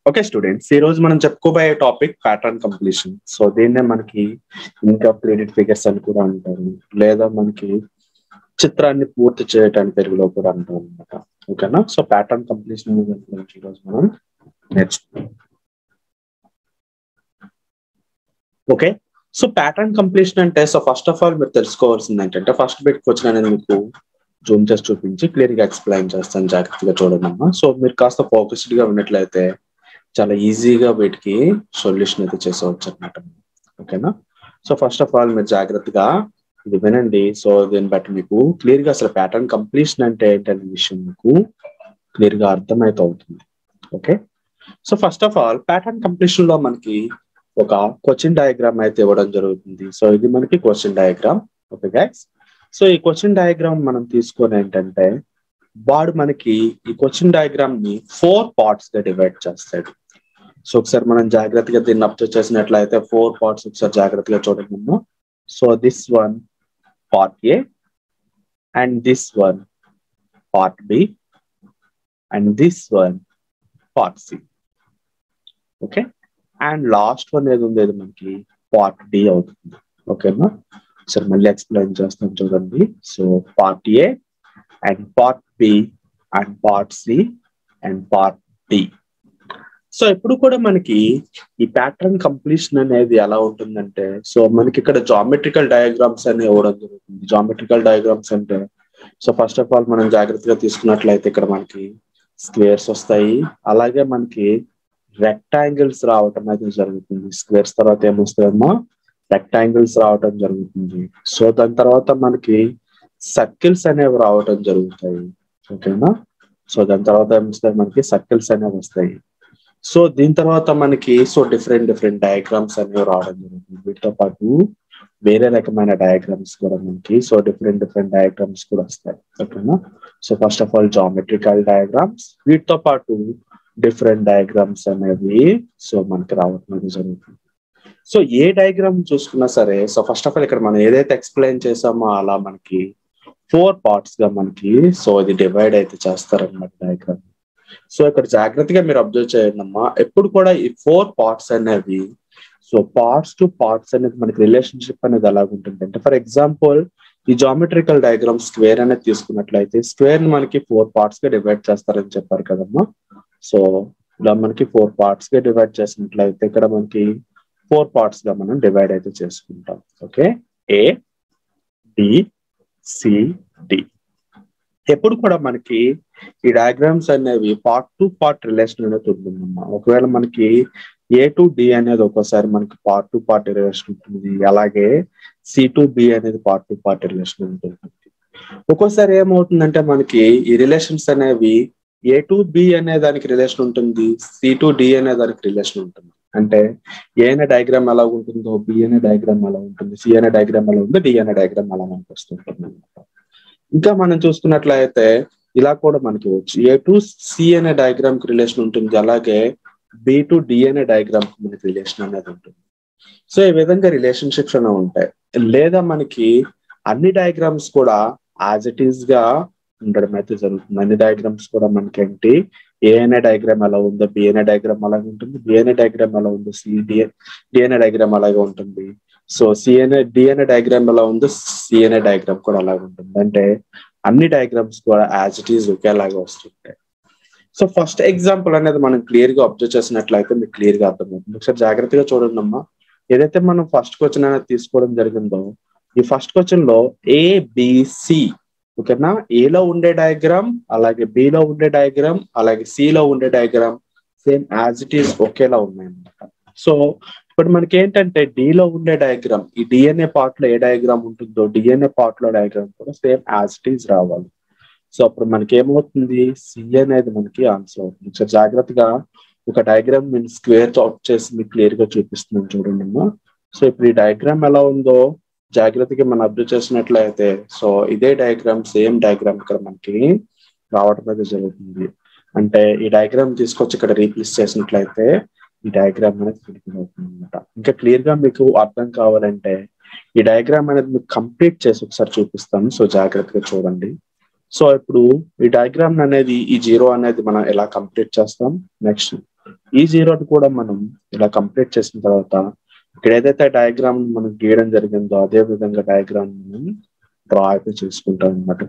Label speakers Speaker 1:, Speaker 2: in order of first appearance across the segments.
Speaker 1: Okay students, ఈ రోజు మనం చెప్పుకోబోయే టాపిక్ ప్యాటర్న్ కంప్లీషన్. సో దీన్నే మనకి ఇన్కంప్లీటెడ్ ఫిగర్స్ అని కూడా అంటారు, లేదా మనకి చిత్రాన్ని పూర్తి చేయటానికి తెలుగులో కూడా అంటారు అనమాట. ఓకేనా? సో ప్యాటర్న్ కంప్లీషన్ గురించి ఈ రోజు మనం నేర్చుకుందాం. ఓకే, సో ప్యాటర్న్ కంప్లీషన్ అంటే సో ఫస్ట్ ఆఫ్ ఆల్ మీరు తెలుసుకోవాల్సింది ఏంటంటే, ఫస్ట్ బిట్ క్వశ్చన్ అనేది మీకు జూమ్ చేసి చూపించి క్లియర్ గా ఎక్స్ప్లెయిన్ చేస్తాను, జాగ్రత్తగా చూడండి అమ్మా. సో మీరు కాస్త ఫోకస్డ్ గా ఉన్నట్లయితే చాలా ఈజీగా వీటికి సొల్యూషన్ అయితే చేసేవచ్చు అనమాట. ఓకేనా? సో ఫస్ట్ ఆఫ్ ఆల్ మీరు జాగ్రత్తగా ఇది వినండి. సో దీన్ని బట్టి మీకు క్లియర్ గా అసలు ప్యాటర్న్ కంప్లీషన్ అంటే ఏంటనే విషయం మీకు క్లియర్ గా అర్థమైతే అవుతుంది. Okay, so first of all pattern completion లో మనకి ఒక క్వశ్చన్ డయాగ్రామ్ అయితే ఇవ్వడం జరుగుతుంది. సో ఇది మనకి question diagram. Okay guys, so ఈ క్వశ్చన్ డయాగ్రామ్ మనం తీసుకొని ఏంటంటే, వాడు మనకి ఈ క్వశ్చన్ డయాగ్రామ్ ని 4 పార్ట్స్ గా డివైడ్ చేస్తాడు. సో ఒకసారి మనం జాగ్రత్తగా దీన్ని అబ్జర్వ్ చేసినట్లయితే 4 పార్ట్స్ ఒకసారి జాగ్రత్తగా చూడండి. So this one part A, and this one part B, and this one part C. Okay, and last one ఏది ఉంది, మనకి పార్ట్ డి అవుతుంది. ఓకేనా? సరే మళ్ళీ ఎక్స్ప్లెయిన్ చేస్తాను చూడండి. So part A and part B and part C and part D. So ఇప్పుడు కూడా మనకి ఈ ప్యాటర్న్ కంప్లీషన్ అనేది ఎలా ఉంటుందంటే, సో మనకి ఇక్కడ జామెట్రికల్ డయాగ్రామ్స్ అని ఇవ్వడం జరుగుతుంది. జామెట్రికల్ డయాగ్రామ్స్ అంటే సో ఫస్ట్ ఆఫ్ ఆల్ మనం జాగ్రత్తగా తీసుకున్నట్లయితే ఇక్కడ మనకి స్క్వేర్స్ వస్తాయి, అలాగే మనకి రెక్టాంగిల్స్ రావటం అయితే జరుగుతుంది. స్క్వేర్స్ తర్వాత ఏమొస్తాయమ్మా, రెక్టాంగిల్స్ రావటం జరుగుతుంది. సో దాని తర్వాత మనకి సర్కిల్స్ అనేవి రావటం జరుగుతాయి. ఓకేనా? సో దాని తర్వాత ఏమొస్తాయి, మనకి సర్కిల్స్ అనేవి వస్తాయి. సో దీని తర్వాత మనకి సో డిఫరెంట్ డయాగ్రామ్స్ అనేవి రావడం జరుగుతుంది. వీటితో పాటు వేరే రకమైన డయాగ్రామ్స్ కూడా మనకి సో డిఫరెంట్ డయాగ్రామ్స్ కూడా వస్తాయి. ఓకేనా? So first of all geometrical diagrams, వీటితో పాటు డిఫరెంట్ డయాగ్రామ్స్ అనేవి సో మనకి రావడం అనేది జరుగుతుంది. సో ఏ డయాగ్రామ్ చూసుకున్నా సరే, సో ఫస్ట్ ఆఫ్ ఆల్ ఇక్కడ మనం ఏదైతే ఎక్స్ప్లెయిన్ చేసామో అలా మనకి 4 పార్ట్స్ గా మనకి సో ఇది డివైడ్ అయితే చేస్తారన్నమాట డయాగ్రామ్. సో ఇక్కడ జాగ్రత్తగా మీరు అబ్జర్వ్ చేయండి అమ్మా. ఎప్పుడు కూడా ఈ 4 పార్ట్స్ అనేవి సో పార్ట్స్ టు పార్ట్స్ అనేది మనకి రిలేషన్షిప్ అనేది ఎలాగుంటుంది అంటే, ఫర్ ఎగ్జాంపుల్ ఈ జామెట్రికల్ డయాగ్రామ్ స్క్వేర్ అనేది తీసుకున్నట్లయితే స్క్వేర్ ని మనకి 4 పార్ట్స్ గా డివైడ్ చేస్తారని చెప్పారు కదమ్మా. సో ఇలా మనకి 4 పార్ట్స్ గా డివైడ్ చేసినట్లయితే ఇక్కడ మనకి 4 పార్ట్స్ గా మనం డివైడ్ అయితే చేసుకుంటాం. Okay, A D C D. ఎప్పుడు కూడా మనకి ఈ డయాగ్రామ్స్ అనేవి పార్ట్ టు పార్ట్ రిలేషన్ అనేది ఉంటుందమ్మా. ఒకవేళ మనకి ఏ టు డి అనేది ఒక్కోసారి మనకి పార్ట్ టు పార్ట్ రిలేషన్ ఉంటుంది, అలాగే సి టు బి అనేది పార్ట్ టు పార్ట్ రిలేషన్ ఉంటుంది. ఒక్కోసారి ఏమవుతుందంటే మనకి ఈ రిలేషన్స్ అనేవి ఏ టు బి అనే దానికి రిలేషన్ ఉంటుంది, సి టు డి అనే దానికి రిలేషన్ ఉంటుంది. అంటే ఏ అనే డయాగ్రామ్ ఎలా ఉంటుందో బి అనే డయాగ్రామ్ ఎలా ఉంటుంది, సి అనే డయాగ్రామ్ ఎలా ఉందో డి అనే డయాగ్రామ్ అలా మనకు వస్తుంటుంది అనమాట. ఇంకా మనం చూసుకున్నట్లయితే ఇలా కూడా మనకి వచ్చు, ఏ టు సి అనే డయాగ్రామ్ కి రిలేషన్ ఉంటుంది, అలాగే బి టు డి అనే డయాగ్రామ్ కి మనకి రిలేషన్ అనేది ఉంటుంది. సో ఈ విధంగా రిలేషన్షిప్స్ అనేవి ఉంటాయి. లేదా మనకి అన్ని డయాగ్రామ్స్ కూడా యాజ్ ఇట్ ఈస్ గా ఉండడం అయితే జరుగుతుంది. అన్ని డయాగ్రామ్స్ కూడా మనకి ఏంటి, ఏ అనే డయాగ్రామ్ ఎలా ఉందో బి అనే డయాగ్రామ్ అలాగే ఉంటుంది, బి అనే డయాగ్రామ్ ఎలా ఉందో డి అనే డయాగ్రామ్ అలాగే ఉంటుంది. సో డి అనే డయాగ్రామ్ ఎలా ఉందో సి అనే డయాగ్రామ్ కూడా అలాగే ఉంటుంది. అంటే అన్ని డయాగ్రామ్స్ కూడా యాజ్ ఇట్ ఈస్ ఒకేలాగా వస్తుంటాయి. సో ఫస్ట్ ఎగ్జాంపుల్ అనేది మనం క్లియర్ గా అబ్జర్వ్ చేసినట్లయితే మీకు క్లియర్ గా అర్థమవుతుంది. ఒకసారి జాగ్రత్తగా చూడండి అమ్మా. ఏదైతే మనం ఫస్ట్ క్వశ్చన్ అనేది తీసుకోవడం జరిగిందో, ఈ ఫస్ట్ క్వశ్చన్ లో ఏబిసి, ఓకేనా, ఏలో ఉండే డయాగ్రామ్, అలాగే బిలో ఉండే డయాగ్రామ్, అలాగే సిలో ఉండే diagram same as it is ఒకేలా ఉన్నాయన్నమాట. సో ఇప్పుడు మనకి ఏంటంటే డిలో ఉండే డయాగ్రామ్, ఈ డిఎన్ఏ పార్ట్ లో ఏ డయాగ్రామ్ ఉంటుందో డిఎన్ఏ పార్ట్ లో డయాగ్రామ్ కూడా సేమ్ యాజ్ ఇట్ ఈస్ రావాలి. సో అప్పుడు మనకి ఏమవుతుంది, సి అనేది మనకి ఆన్సర్ అవుతుంది. సో జాగ్రత్తగా ఒక డయాగ్రామ్ నేను స్క్వేర్ అవుట్ చేసి మీకు క్లియర్ గా చూపిస్తున్నాను చూడండి అమ్మా. సో ఇప్పుడు ఈ డయాగ్రామ్ ఎలా ఉందో జాగ్రత్తగా మనం అబ్జర్వ్ చేసినట్లయితే సో ఇదే డయాగ్రామ్ సేమ్ డయాగ్రామ్ ఇక్కడ మనకి రావడం అయితే జరుగుతుంది. అంటే ఈ డయాగ్రామ్ తీసుకొచ్చి ఇక్కడ రీప్లేస్ చేసినట్లయితే ఈ డయాగ్రామ్ అనేది ఫినిష్ అవుతుంది అనమాట. ఇంకా క్లియర్ గా మీకు అర్థం కావాలంటే ఈ డయాగ్రామ్ అనేది మీకు కంప్లీట్ చేసి ఒకసారి చూపిస్తాను. సో జాగ్రత్తగా చూడండి. సో ఇప్పుడు ఈ డయాగ్రామ్ అనేది ఈ 0 అనేది మనం ఎలా కంప్లీట్ చేస్తాం, నెక్స్ట్ ఈ జీరోని కూడా మనం ఇలా కంప్లీట్ చేసిన తర్వాత ఇక్కడ ఏదైతే డయాగ్రామ్ మనం గీయడం జరిగిందో అదే విధంగా డయాగ్రామ్ మనం డ్రా అయితే చేసుకుంటాం అనమాట.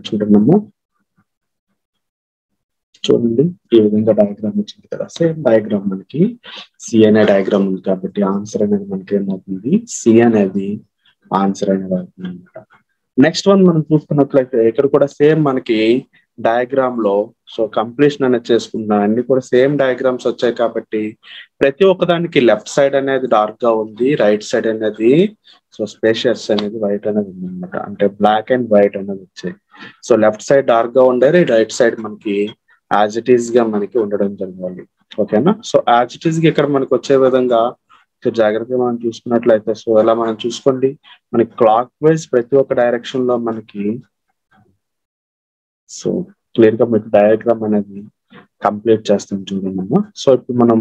Speaker 1: చూడండి ఈ విధంగా డయాగ్రామ్ వచ్చింది కదా. సేమ్ డయాగ్రామ్ మనకి సి అనే డయాగ్రామ్ ఉంది కాబట్టి ఆన్సర్ అనేది మనకి ఏమవుతుంది, సి అనేది ఆన్సర్ అనేది అవుతుంది అనమాట. నెక్స్ట్ వన్ మనం చూసుకున్నట్లయితే ఇక్కడ కూడా సేమ్ మనకి డయాగ్రామ్ లో సో కంప్లీషన్ అనేది చేసుకుంటున్నాం. అన్ని కూడా సేమ్ డయాగ్రామ్స్ వచ్చాయి కాబట్టి ప్రతి ఒక్కదానికి లెఫ్ట్ సైడ్ అనేది డార్క్ గా ఉంది, రైట్ సైడ్ అనేది సో స్పేషియస్ అనేది వైట్ అనేది ఉంది అనమాట. అంటే బ్లాక్ అండ్ వైట్ అనేది వచ్చాయి. సో లెఫ్ట్ సైడ్ డార్క్ గా ఉండాలి, రైట్ సైడ్ మనకి యాజ్ ఇట్ ఈస్ గా మనకి ఉండడం జరగాలి. ఓకేనా. సో యాజ్ ఇట్ ఈస్ గా ఇక్కడ మనకి వచ్చే విధంగా జాగ్రత్తగా మనం చూసుకున్నట్లయితే సో ఎలా మనం చూసుకోండి, మనకి క్లాక్ వైజ్ ప్రతి ఒక్క డైరెక్షన్ లో మనకి సో క్లియర్ గా మీకు డయాగ్రామ్ అనేది కంప్లీట్ చేస్తాం చూడండి. సో ఇప్పుడు మనం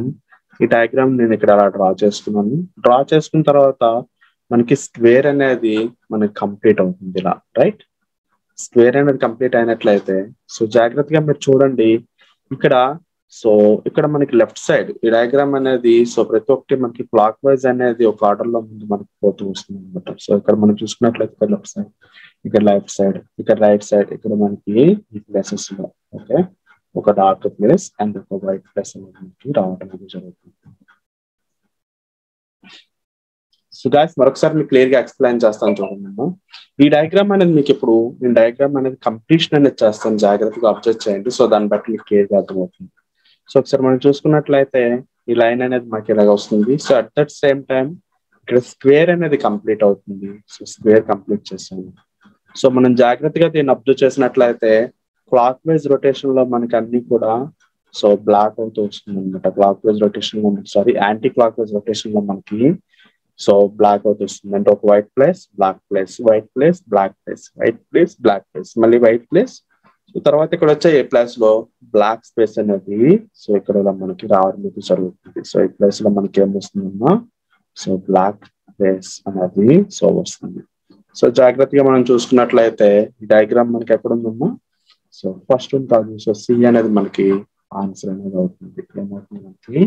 Speaker 1: ఈ డయాగ్రామ్ నేను ఇక్కడ అలా డ్రా చేసుకున్నాను. డ్రా చేసుకున్న తర్వాత మనకి స్క్వేర్ అనేది మనకి కంప్లీట్ అవుతుంది ఇలా, రైట్. స్క్వేర్ అనేది కంప్లీట్ అయినట్లయితే సో జాగ్రత్తగా మీరు చూడండి ఇక్కడ సో ఇక్కడ మనకి లెఫ్ట్ సైడ్ ఈ డయాగ్రామ్ అనేది సో ప్రతి ఒక్కటి మనకి క్లాక్ వైజ్ అనేది ఒక ఆర్డర్ లో ముందు మనకి పోతూ వస్తుంది అనమాట. సో ఇక్కడ మనం చూసుకున్నట్లయితే ఇక్కడ లెఫ్ట్ సైడ్, ఇక్కడ లెఫ్ట్ సైడ్, ఇక్కడ రైట్ సైడ్, ఇక్కడ మనకి ఈ ప్లేసెస్ లో ఓకే ఒక డార్క్ ప్లేస్ అండ్ ఒక వైట్ ప్లేస్ అనేది మనకి రావడం అనేది జరుగుతుంది. సో గాయ్స్ మరొకసారి మీకు క్లియర్ గా ఎక్స్ప్లెయిన్ చేస్తాను చూడండి. ఈ డయాగ్రామ్ అనేది మీకు ఇప్పుడు నేను డయాగ్రామ్ అనేది కంప్లీషన్ అనేది చేస్తాను, జాగ్రత్తగా అబ్జర్వ్ చేయండి. సో దాన్ని బట్టి మీకు క్లియర్ గా అర్థమవుతుంది. సో ఒకసారి మనం చూసుకున్నట్లయితే ఈ లైన్ అనేది మనకి ఇలాగ వస్తుంది. So at that same time ఇక్కడ స్క్వేర్ అనేది కంప్లీట్ అవుతుంది. సో స్క్వేర్ కంప్లీట్ చేస్తాము. సో మనం జాగ్రత్తగా దీన్ని అబ్జర్వ్ చేసినట్లయితే క్లాక్ వైజ్ రొటేషన్ లో మనకి అన్ని కూడా సో బ్లాక్ అవుతూ వస్తుంది అనమాట. క్లాక్ వైజ్ రొటేషన్ లో sorry anti clockwise rotation లో మనకి సో బ్లాక్ అవుట్ వస్తుంది. అంటే ఒక white place, black place, white place, black place, white place, black place, మళ్ళీ వైట్ ప్లేస్. సో తర్వాత ఇక్కడ వచ్చే ఏ ప్లేస్ లో బ్లాక్ స్పేస్ అనేది సో ఇక్కడ మనకి రావడం జరుగుతుంది. సో ఈ ప్లేస్ లో మనకి ఏం వస్తుందమ్మా, సో బ్లాక్ ప్లేస్ అనేది సో వస్తుంది. సో జాగ్రత్తగా మనం చూసుకున్నట్లయితే ఈ డయాగ్రామ్ మనకి ఎక్కడ ఉందమ్మా, సో ఫస్ట్ కాదు. సో సి అనేది మనకి ఆన్సర్ అనేది అవుతుంది. ఏమవుతుంది మనకి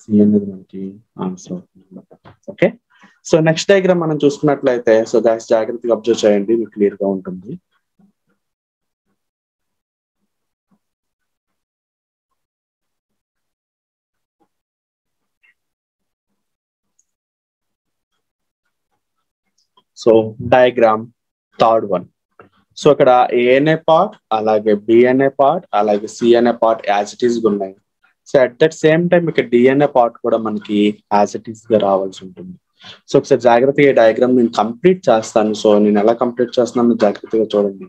Speaker 1: సి అనేది మనకి ఆన్సర్ అవుతుంది. ఓకే. సో నెక్స్ట్ డయాగ్రామ్ మనం చూసుకున్నట్లయితే సో గాయ్స్ జాగ్రత్తగా అబ్జర్వ్ చేయండి, మీకు క్లియర్ గా ఉంటుంది. So diagram third one. So ఇక్కడ ఏ అనే పార్ట్, అలాగే బి అనే పార్ట్, అలాగే సి అనే పార్ట్ యాజ్ ఇట్ ఈస్ ఉన్నాయి. So at that same time ఇక్కడ డి అనే పార్ట్ కూడా మనకి యాజ్ ఇట్ ఈస్ గా రావాల్సి ఉంటుంది. సో ఒకసారి జాగ్రత్తగా ఈ డయాగ్రామ్ నేను కంప్లీట్ చేస్తాను. సో నేను ఎలా కంప్లీట్ చేస్తున్నాను జాగ్రత్తగా చూడండి.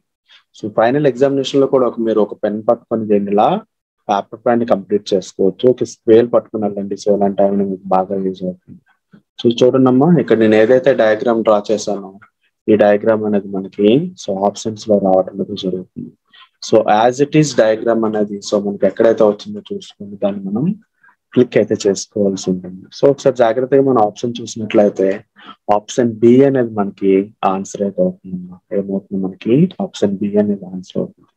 Speaker 1: సో ఫైనల్ ఎగ్జామినేషన్ లో కూడా మీరు ఒక పెన్ పట్టుకొని దీన్ని ఇలా పేపర్ పైన కంప్లీట్ చేసుకోవచ్చు. ఒక స్కేల్ పట్టుకుని వెళ్ళండి. సో ఇలాంటి టైం మీకు బాగా యూజ్ అవుతుంది. సో చూడండి అమ్మా, ఇక్కడ నేను ఏదైతే డయాగ్రామ్ డ్రా చేశానో ఈ డయాగ్రామ్ అనేది మనకి సో ఆప్షన్స్ లో రావడం జరుగుతుంది. So as it is diagram అనేది సో మనకి ఎక్కడైతే వచ్చిందో చూసుకొని దాన్ని మనం క్లిక్ అయితే చేసుకోవాల్సి ఉంటుంది. సో ఒకసారి జాగ్రత్తగా మనం ఆప్షన్ చూసినట్లయితే ఆప్షన్ బి అనేది మనకి ఆన్సర్ అయితే అవుతుందమ్మా. ఏమవుతుంది మనకి ఆప్షన్ బి అనేది ఆన్సర్ అవుతుంది.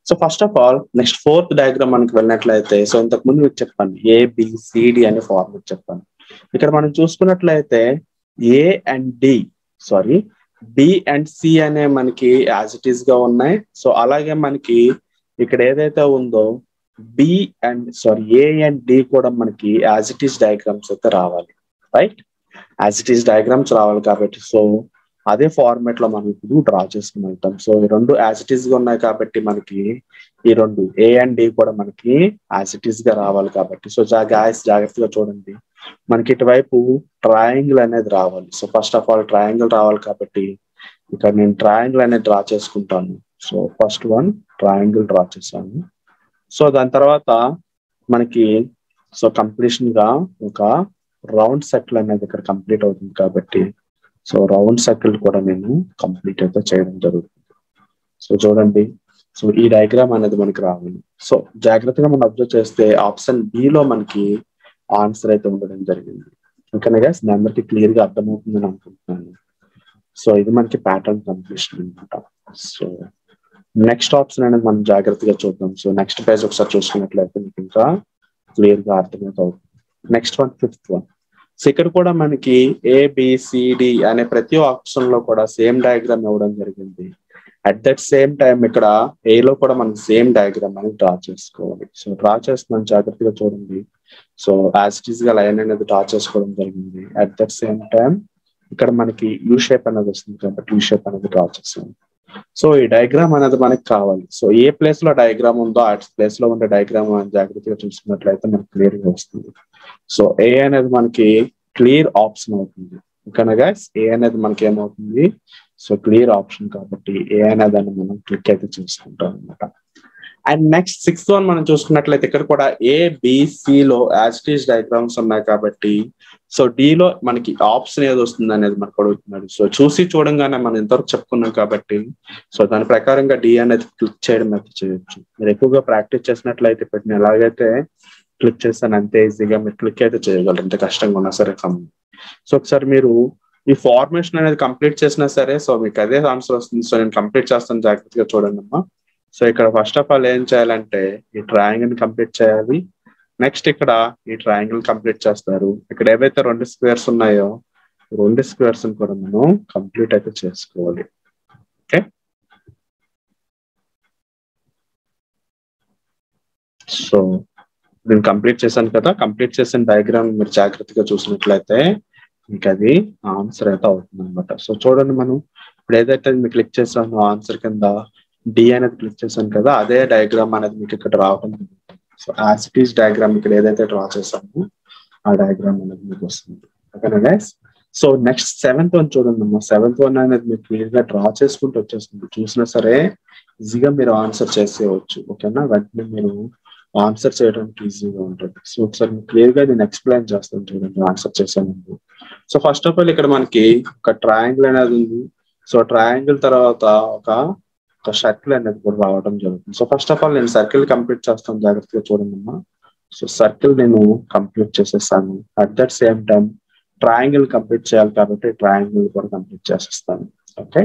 Speaker 1: So first of all next fourth diagram మనకి వెళ్ళినట్లయితే సో ఇంతకు ముందు మీకు చెప్పాను ఏబిసిడి అనే ఫార్ములా చెప్పాను. ఇక్కడ మనం చూసుకున్నట్లయితే A and D sorry B and C అనే మనకి యాజ్ ఇట్ ఈస్ గా ఉన్నాయి. సో అలాగే మనకి ఇక్కడ ఏదైతే ఉందో B and sorry A and D కూడా మనకి యాజ్ ఇట్ ఈస్ డయాగ్రామ్స్ అయితే రావాలి, right. As it is diagrams రావాలి కాబట్టి సో అదే ఫార్మాట్ లో మనం ఇప్పుడు డ్రా చేసుకుని వెళ్తాం. సో ఈ రెండు యాజ్ ఇట్ ఈస్ గా ఉన్నాయి కాబట్టి మనకి ఈ రెండు ఏ అండ్ డి కూడా మనకి యాజ్ ఇట్ ఈస్ గా రావాలి కాబట్టి సో జాగ్రత్తగా చూడండి. మనకి ఇటువైపు ట్రయాంగిల్ అనేది రావాలి. So first of all triangle రావాలి కాబట్టి ఇక్కడ నేను ట్రయాంగిల్ అనేది డ్రా చేసుకుంటాను. So first one triangle draw చేశాను. సో దాని తర్వాత మనకి సో కంప్లీషన్ గా ఒక రౌండ్ సర్కిల్ అనేది ఇక్కడ కంప్లీట్ అవుతుంది కాబట్టి సో రౌండ్ సర్కిల్ కూడా నేను కంప్లీట్ అయితే చేయడం జరుగుతుంది. సో చూడండి, సో ఈ డయాగ్రామ్ అనేది మనకి రావాలి. సో జాగ్రత్తగా మనం అబ్జర్వ్ చేస్తే ఆప్షన్ బి లో మనకి ఆన్సర్ అయితే ఉండడం జరిగింది. ఓకేనా గైస్, మీ అందరికి క్లియర్ గా అర్థమవుతుందని అనుకుంటున్నాను. సో ఇది మనకి ప్యాటర్న్ కంప్లీషన్ అనమాట. సో నెక్స్ట్ ఆప్షన్ అనేది మనం జాగ్రత్తగా చూద్దాం. సో నెక్స్ట్ పేజ్ ఒకసారి చూసుకున్నట్లయితే మీకు ఇంకా క్లియర్ గా అర్థమైతే అవుతుంది. Next one fifth one. So ఇక్కడ కూడా మనకి ఏబిసిడి అనే ప్రతి ఆప్షన్ లో కూడా సేమ్ డయాగ్రామ్ ఇవ్వడం జరిగింది. అట్ దట్ సేమ్ టైం ఇక్కడ ఏ లో కూడా మనం సేమ్ డయాగ్రామ్ అనేది డ్రా చేసుకోవాలి. సో డ్రా చేస్తున్నాం, జాగ్రత్తగా చూడండి. సో యాజ్ ఇట్ ఈస్ గా లైన్ అనేది డ్రా చేసుకోవడం జరిగింది. అట్ దట్ సేమ్ టైం ఇక్కడ మనకి యూ షేప్ అనేది వస్తుంది కాబట్టి యూ షేప్ అనేది డ్రా చేస్తాం. సో ఈ డయాగ్రామ్ అనేది మనకి కావాలి. సో ఏ ప్లేస్ లో డయాగ్రామ్ ఉందో ఆ ప్లేస్ లో ఉండే డయాగ్రామ్ జాగ్రత్తగా చూసుకున్నట్లయితే మనకి క్లియర్ గా వస్తుంది. సో ఏ అనేది మనకి క్లియర్ ఆప్షన్ అవుతుంది. ఓకేనా గైస్, ఏ అనేది మనకి ఏమవుతుంది, సో క్లియర్ ఆప్షన్ కాబట్టి ఏ అనేదాన్ని మనం క్లిక్ అయితే చేసుకుంటాం అనమాట. అండ్ నెక్స్ట్ సిక్స్త్ వన్ మనం చూసుకున్నట్లయితే ఇక్కడ కూడా ఏబిసిలో యాస్టీస్ డయాగ్రామ్స్ ఉన్నాయి కాబట్టి సో డిలో మనకి ఆప్షన్ ఏది వస్తుంది అనేది మనకు అడుగుతున్నాడు. సో చూసి చూడంగానే మనం ఇంతవరకు చెప్పుకున్నాం కాబట్టి సో దాని ప్రకారంగా డి అనేది క్లిక్ చేయడం అయితే చేయొచ్చు. మీరు ఎక్కువగా ప్రాక్టీస్ చేసినట్లయితే పెట్టిన ఎలాగైతే క్లిక్ చేస్తాను అంతే ఈజీగా మీరు క్లిక్ అయితే చేయగలరు, ఎంత కష్టంగా ఉన్నా సరే. సో ఒకసారి మీరు ఈ ఫార్మేషన్ అనేది కంప్లీట్ చేసినా సరే సో మీకు అదే ఆన్సర్ వస్తుంది. సో నేను కంప్లీట్ చేస్తాను, జాగ్రత్తగా చూడండి అమ్మా. సో ఇక్కడ ఫస్ట్ ఆఫ్ ఆల్ ఏం చేయాలంటే ఈ ట్రయాంగిల్ కంప్లీట్ చేయాలి. నెక్స్ట్ ఇక్కడ ఈ ట్రయాంగిల్ కంప్లీట్ చేస్తారు. ఇక్కడ ఏవైతే 2 స్క్వేర్స్ ఉన్నాయో 2 స్క్వేర్స్ కూడా మనం కంప్లీట్ అయితే చేసుకోవాలి. ఓకే, సో నేను కంప్లీట్ చేశాను కదా. కంప్లీట్ చేసిన డయాగ్రామ్ మీరు జాగ్రత్తగా చూసినట్లయితే మీకు అది ఆన్సర్ అయితే అవుతుంది అనమాట. సో చూడండి, మనం ఇప్పుడు ఏదైతే మీకు క్లిక్ చేసామో ఆన్సర్ కింద డి అనేది క్లిక్ చేశాను కదా, అదే డయాగ్రామ్ అనేది మీకు ఇక్కడ రావడం. So as it is diagram ఇక్కడ ఏదైతే డ్రా చేసామో ఆ డయాగ్రామ్ అనేది మీకు వస్తుంది. ఓకేనా guys. So next 7th one చూడండి అమ్మా. 7th వన్ అనేది మీరు క్లియర్ గా డ్రా చేసుకుంటూ వచ్చేస్తుంది. చూసినా సరే ఈజీగా మీరు ఆన్సర్ చేసేయవచ్చు. ఓకేనా, వెంటనే మీరు ఆన్సర్ చేయడానికి ఈజీగా ఉంటుంది. సో ఒకసారి మీకు క్లియర్ గా నేను ఎక్స్ప్లెయిన్ చేస్తాను చూడండి ఆన్సర్ చేసే ముందు. సో ఫస్ట్ ఆఫ్ ఆల్ ఇక్కడ మనకి ఒక ట్రయాంగిల్ అనేది ఉంది. సో ట్రయాంగిల్ తర్వాత ఒక సర్కిల్ అనేది కూడా రావడం జరుగుతుంది. సో ఫస్ట్ ఆఫ్ ఆల్ నేను సర్కిల్ కంప్లీట్ చేస్తాను, జాగ్రత్తగా చూడండి అమ్మా. సో సర్కిల్ నేను కంప్లీట్ చేసేస్తాను. At that same time triangle complete చేయాలి కాబట్టి ట్రయాంగిల్ కూడా కంప్లీట్ చేసేస్తాను. ఓకే,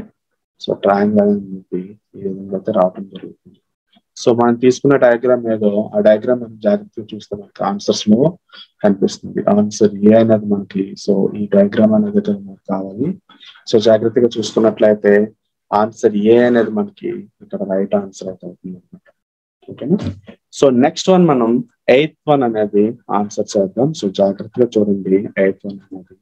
Speaker 1: సో ట్రయాంగిల్ అనేది ఈ విధంగా అయితే రావడం జరుగుతుంది. సో మనం తీసుకున్న డయాగ్రామ్ ఏదో ఆ డయాగ్రామ్ మనం జాగ్రత్తగా చూస్తే మనకి ఆన్సర్స్ లో కనిపిస్తుంది. ఆన్సర్ ఏ అనేది మనకి, సో ఈ డయాగ్రామ్ అనేది మనకు కావాలి. సో జాగ్రత్తగా చూసుకున్నట్లయితే ఆన్సర్ ఏ అనేది మనకి ఇక్కడ రైట్ ఆన్సర్ అయితే అవుతుంది అనమాట. ఓకేనా. సో నెక్స్ట్ వన్ మనం 8th వన్ అనేది ఆన్సర్ చేద్దాం. సో జాగ్రత్తగా చూడండి 8th వన్ అనేది.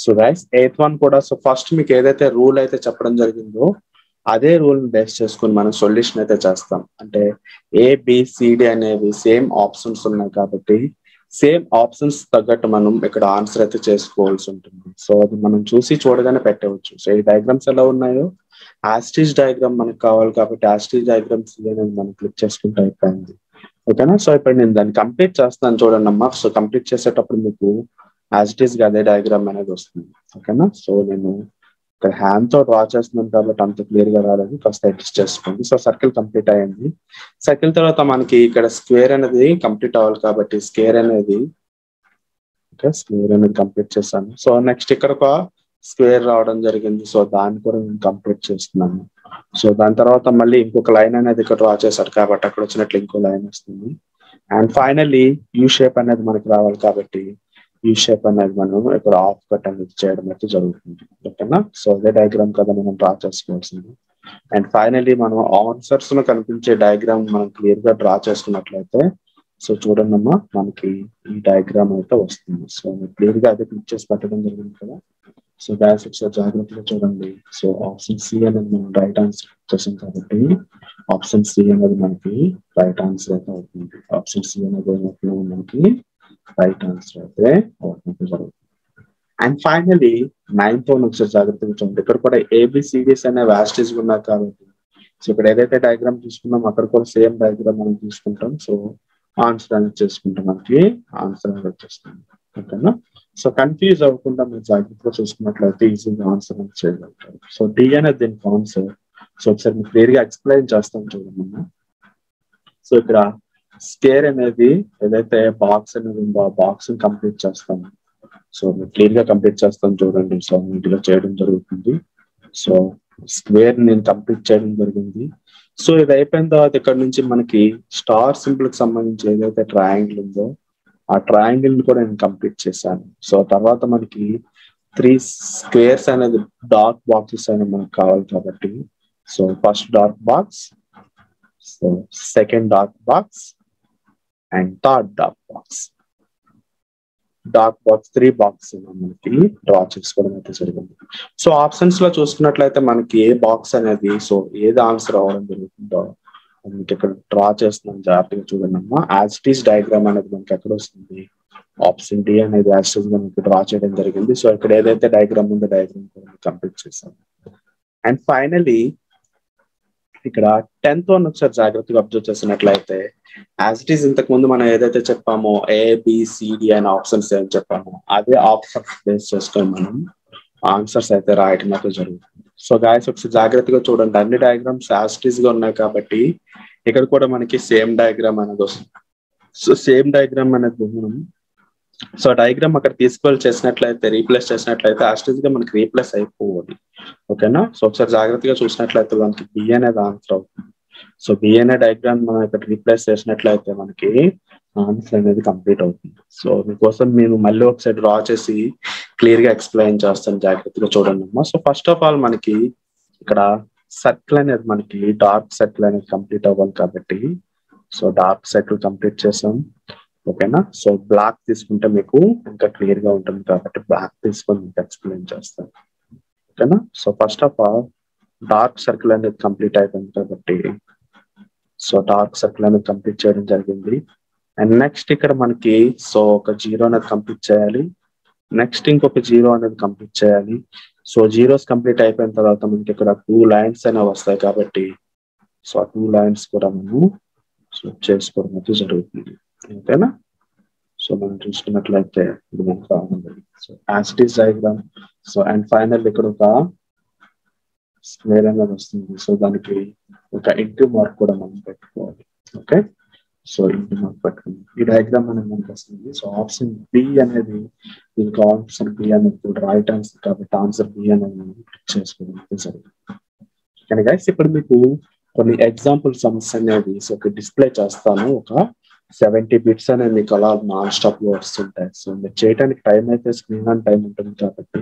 Speaker 1: సో గైస్ 8th వన్ కూడా సో ఫస్ట్ మీకు ఏదైతే రూల్ అయితే చెప్పడం జరిగిందో అదే రూల్ బేస్ చేసుకుని మనం సొల్యూషన్ అయితే చేస్తాం. అంటే ఏబిసిడి అనేవి సేమ్ ఆప్షన్స్ ఉన్నాయి కాబట్టి సేమ్ ఆప్షన్స్ తగ్గట్టు మనం ఇక్కడ ఆన్సర్ అయితే చేసుకోవాల్సి ఉంటుంది. సో అది మనం చూసి చూడగానే పెట్టవచ్చు. సో ఈ డయాగ్రామ్స్ ఎలా ఉన్నాయో యాస్టీస్ డయాగ్రామ్ మనకు కావాలి కాబట్టి యాస్టీస్ డయాగ్రామ్స్ మనం క్లిక్ చేసుకుంటే అయిపోయింది. ఓకేనా. సో ఇప్పుడు నేను దాన్ని కంప్లీట్ చేస్తాను చూడండి అమ్మా. సో కంప్లీట్ చేసేటప్పుడు మీకు యాస్టీస్ గా అదే డయాగ్రామ్ అనేది వస్తుంది. ఓకేనా. సో నేను ఇక్కడ హ్యాండ్ తో డ్రా చేస్తున్నాను కాబట్టి అంత క్లియర్ గా రాలేదు, కాస్త అడ్జస్ట్ చేసుకోండి. సో సర్కిల్ కంప్లీట్ అయ్యింది. సర్కిల్ తర్వాత మనకి ఇక్కడ స్క్వేర్ అనేది కంప్లీట్ అవ్వాలి కాబట్టి స్క్వేర్ అనేది కంప్లీట్ చేస్తాను. సో నెక్స్ట్ ఇక్కడ ఒక స్క్వేర్ రావడం జరిగింది. సో దాన్ని కూడా నేను కంప్లీట్ చేస్తున్నాను. సో దాని తర్వాత మళ్ళీ ఇంకొక లైన్ అనేది ఇక్కడ డ్రా చేశారు కాబట్టి అక్కడ వచ్చినట్లు ఇంకో లైన్ వస్తుంది. అండ్ ఫైనల్లీ యూ షేప్ అనేది మనకి రావాలి కాబట్టి ఈ షేప్ అనేది మనం ఇక్కడ ఆఫ్ కట్ అనేది చేయడం అయితే జరుగుతుంది. ఓకేనా. సో అదే డయాగ్రామ్ కదా మనం డ్రా చేసుకోవాల్సింది. అండ్ ఫైనల్లీ మనం ఆన్సర్స్ లో కనిపించే డయాగ్రామ్ మనం క్లియర్ గా డ్రా చేసుకున్నట్లయితే సో చూడండి అమ్మా మనకి ఈ డయాగ్రామ్ అయితే వస్తుంది. సో క్లియర్ గా అయితే క్లిక్ చేసి పెట్టడం జరిగింది కదా. సో దాని ఒకసారి జాగ్రత్తగా చూడండి. సో ఆప్షన్ సి అనేది మనం రైట్ ఆన్సర్ చేసాం కాబట్టి ఆప్షన్ సి అనేది మనకి రైట్ ఆన్సర్ అయితే అవుతుంది. ఆప్షన్ సి అనేది మనకి రైట్ ఆన్సర్ అయితే అవుతుంది జరుగుతుంది. అండ్ ఫైనలీ 9th వన్ ఒకసారి జాగ్రత్తగా చూడండి. ఇక్కడ కూడా ఏబిసిడిస్ అనే వ్యాస్టీస్ ఉన్నాయి కాబట్టి సో ఇక్కడ ఏదైతే డయాగ్రామ్ తీసుకున్నాం అక్కడ కూడా సేమ్ డయాగ్రామ్ మనం తీసుకుంటాం. సో ఆన్సర్ అనేది చేసుకుంటాం, మనకి ఆన్సర్ అనేది వచ్చేస్తుంది. ఓకేనా. సో కన్ఫ్యూజ్ అవ్వకుండా మీరు జాగ్రత్తగా చూసుకున్నట్లయితే ఈజీగా ఆన్సర్ అనేది చేయగలుగుతారు. సో డి అనేది దీనికి ఆన్సర్. సో ఒకసారి మీకు క్లియర్ గా ఎక్స్ప్లెయిన్ చేస్తాం చూడండి. సో ఇక్కడ స్క్వేర్ అనేది ఏదైతే బాక్స్ అనేది ఉందో ఆ బాక్స్ ని కంప్లీట్ చేస్తాము. సో క్లియర్ గా కంప్లీట్ చేస్తాం చూడండి. సో నీట్ గా చేయడం జరుగుతుంది. సో స్క్వేర్ నేను కంప్లీట్ చేయడం జరిగింది. సో ఇది అయిపోయిన తర్వాత ఇక్కడ నుంచి మనకి స్టార్ సింబల్ కి సంబంధించి ఏదైతే ట్రయాంగిల్ ఉందో ఆ ట్రయాంగిల్ ని కూడా నేను కంప్లీట్ చేశాను. సో తర్వాత మనకి 3 స్క్వేర్స్ అనేది డార్క్ బాక్సెస్ అనేది మనకు కావాలి కాబట్టి so first dark box, so second dark box and third dark box. Dark box 3 box మనకి డ్రా చేసుకోవడం అయితే జరిగింది. సో ఆప్షన్స్ లో చూసుకున్నట్లయితే మనకి ఏ బాక్స్ అనేది సో ఏది ఆన్సర్ అవ్వడం జరుగుతుందో మనకి ఇక్కడ డ్రా చేస్తున్నాం, జాగ్రత్తగా చూడండి అమ్మా. యాజ్ ఇట్ ఈస్ డయాగ్రామ్ అనేది మనకి ఎక్కడ వస్తుంది, ఆప్షన్ డి అనేది యాజ్ ఇట్ ఈస్ గా మనకి డ్రా చేయడం జరిగింది. సో ఇక్కడ ఏదైతే డయాగ్రామ్ ఉందో డయాగ్రామ్ కూడా కంప్లీట్ చేసాం. అండ్ ఫైనలీ ఇక్కడ 10th వన్ ఒకసారి జాగ్రత్తగా అబ్జర్వ్ చేసినట్లయితే యాజ్ ఇట్ ఈస్ ఇంతకు ముందు మనం ఏదైతే చెప్పామో ఏబిసిడి అనే ఆప్షన్స్ ఏం చెప్పామో అదే ఆప్షన్స్ బేస్ చేసుకొని మనం ఆన్సర్స్ అయితే రాయటం అయితే జరుగుతుంది. సో గాయస్ ఒకసారి జాగ్రత్తగా చూడండి, అన్ని డయాగ్రామ్స్ యాజ్ ఇట్ ఈస్ గా ఉన్నాయి కాబట్టి ఇక్కడ కూడా మనకి సేమ్ డయాగ్రామ్ అనేది వస్తుంది. సో సేమ్ డయాగ్రామ్ అనేది మనం సో డయాగ్రామ్ అక్కడ తీసుకొని చేసినట్లయితే రీప్లేస్ చేసినట్లయితే యాజ్ ఇట్ ఈస్ గా మనకి రీప్లేస్ అయిపోవాలి. ఓకేనా? సో ఒకసారి జాగ్రత్తగా చూసినట్లయితే మనకి బి అనేది ఆన్సర్ అవుతుంది. సో బి అనే డయాగ్రామ్ మనం ఇక్కడ రీప్లేస్ చేసినట్లయితే మనకి ఆన్సర్ అనేది కంప్లీట్ అవుతుంది. సో మీకోసం నేను మళ్ళీ ఒకసారి డ్రా చేసి క్లియర్ గా ఎక్స్ప్లెయిన్ చేస్తాను, జాగ్రత్తగా చూడండి అమ్మా. సో ఫస్ట్ ఆఫ్ ఆల్ మనకి ఇక్కడ సర్కిల్ అనేది మనకి డార్క్ సర్కిల్ అనేది కంప్లీట్ అవ్వాలి కాబట్టి సో డార్క్ సర్కిల్ కంప్లీట్ చేసాం. ఓకేనా? సో బ్లాక్ తీసుకుంటే మీకు ఇంకా క్లియర్ గా ఉంటుంది కాబట్టి బ్లాక్ తీసుకొని మీకు ఎక్స్ప్లెయిన్ చేస్తాను. ఓకేనా? So first of all dark circle అనేది కంప్లీట్ అయిపోయింది కాబట్టి సో డార్క్ సర్కిల్ అనేది కంప్లీట్ చేయడం జరిగింది. అండ్ నెక్స్ట్ ఇక్కడ మనకి సో ఒక 0 అనేది కంప్లీట్ చేయాలి, నెక్స్ట్ ఇంకొక 0 అనేది కంప్లీట్ చేయాలి. సో జీరోస్ కంప్లీట్ అయిపోయిన తర్వాత మనకి ఇక్కడ 2 లైన్స్ అనేవి వస్తాయి కాబట్టి సో ఆ 2 లైన్స్ కూడా మనం చేసుకోవడం అయితే జరుగుతుంది. ఓకేనా? సో మనం చూసుకున్నట్లయితే ఇది మనకు రావాలి. So as it is diagram. So and final ఇక్కడ ఒక స్క్వేర్ అనేది వస్తుంది. సో దానికి ఒక ఇంటూ మార్క్ కూడా మనం పెట్టుకోవాలి. ఓకే? సో ఇంటూ మార్క్ పెట్టుకుంది ఈ డయాగ్రామ్ అనేది మనకు వస్తుంది. సో ఆప్షన్ బి అనేది దీనికి ఆప్షన్ బి అనేది రైట్ ఆన్సర్ కాబట్టి ఆన్సర్ బి అనేది మనం క్లిక్ చేసుకోవడం జరుగుతుంది. కానీ గైస్ ఇప్పుడు మీకు కొన్ని ఎగ్జాంపుల్ సమ్స్ అనేవి సో డిస్ప్లే చేస్తాను. ఒక 70 బిట్స్ అనేది మీకు అలా నాన్ స్టాప్ లో వస్తుంటాయి. సో మీరు చేయడానికి టైం అయితే స్క్రీన్ ఆన్ టైం ఉంటుంది కాబట్టి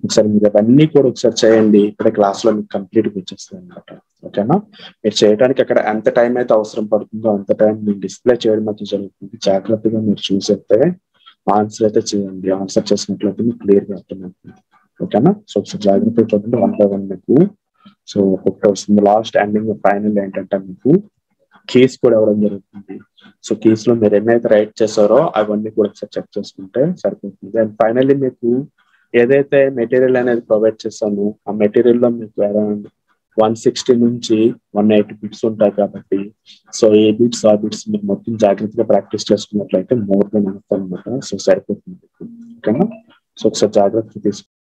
Speaker 1: ఒకసారి మీరు అవన్నీ కూడా ఒకసారి చేయండి. ఇప్పుడే క్లాస్ లో మీకు కంప్లీట్ వచ్చేస్తుంది అనమాట. ఓకేనా? మీరు చేయడానికి అక్కడ ఎంత టైం అయితే అవసరం పడుతుందో అంత టైం మీకు డిస్ప్లే చేయడం అయితే జరుగుతుంది. జాగ్రత్తగా మీరు చూసేస్తే ఆన్సర్ అయితే చేయండి. ఆన్సర్ చేసినట్లయితే మీకు క్లియర్ గా అర్థమవుతుంది. ఓకేనా? సో ఒకసారి జాగ్రత్తగా చూడండి 1 by 1 మీకు సో ఒకటి వస్తుంది. లాస్ట్ ఎండింగ్ ఫైనల్ ఏంటంటే మీకు కీస్ కూడా ఇవ్వడం జరుగుతుంది. సో కీస్ లో మీరు ఎన్నైతే రైట్ చేశారో అవన్నీ కూడా ఒకసారి చెక్ చేసుకుంటే సరిపోతుంది. అండ్ ఫైనల్లీ మీకు ఏదైతే మెటీరియల్ అనేది ప్రొవైడ్ చేశాను ఆ మెటీరియల్ లో మీకు అరౌండ్ 160 నుంచి 180 బిట్స్ ఉంటాయి కాబట్టి సో ఏ బిట్స్ ఆ బిట్స్ మీరు మొత్తం జాగ్రత్తగా ప్రాక్టీస్ చేసుకున్నట్లయితే మోర్ దెన్ అనమాట. సో సరిపోతుంది. ఓకేనా? సో ఒకసారి జాగ్రత్తగా తీసుకుంటాం.